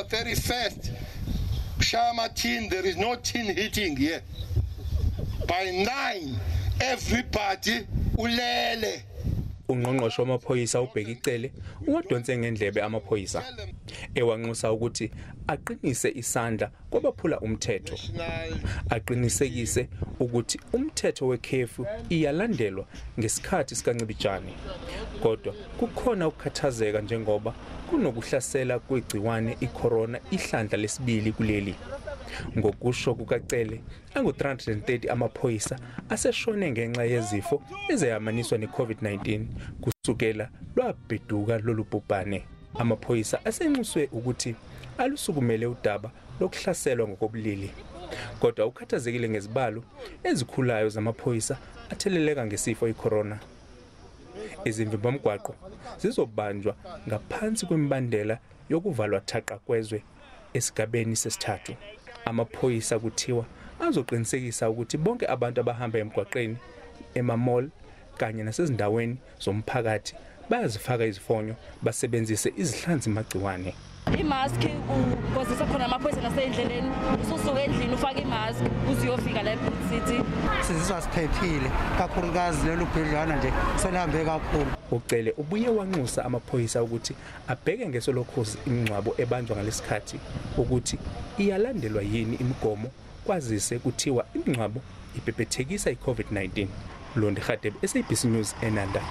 31st, Shama tin, there is no tin hitting here. By 9, everybody ulele. Ungqonqgqoshe wamaphoyisa uBheki Cele uwadonse ngendlebe amaphoyisa ewanxusa ukuthi aqinise isandla kwabaphula umthetho, aqinisekise ukuthi umthetho wekhefu iyalandelwa ngesikhathi sikancibijane. Kodwa kukhona ukukhathazeka njengoba kunokuhlasela kwegciwane icorona ihlandla lesibili kuleli. Ngokusho kukaCele, angu-330 amaphoyisa aseshone ngenxa yezifo eziyamaniswa ne-COVID-19 kusukela lwabheduka lolu bhubhane. Amaphoyisa asenxuswe ukuthi alusukumele udaba lokuhlaselwa ngokobulili. Kodwa ukhathazekile ngezibalo ezikhulayo zamaphoyisa atheleleka ngesifo icorona. Izimvimbamgwaqo zizobanjwa ngaphansi kwemibandela yokuvalwa thaqa kwezwe esigabeni sesithathu. Amaphoyisa kuthiwa azoqinisekisa ukuthi bonke abantu abahamba emgwaqeni, emamall kanye nasezindaweni zomphakathi bayazifaka izifonyo basebenzise izihlanzi magciwane. Imask ukozisa khona amaphoyisa nasendleleni, ususuka endlini ufaka imask uziyofika la eCity. Sizizwa siphephile kakhulukazi lolu bhedlwana nje selihambe kakhulu. uCele ubuye wanxusa amaphoyisa ukuthi abheke ngeselokhu ingcwabo ebanjwa ngalesikhathi ukuthi iyalandelwa yini imigomo kwazise kuthiwa ingcwabo ibhebhethekisa iCOVID-19. Londi Khadebe, SABC News, eNanda.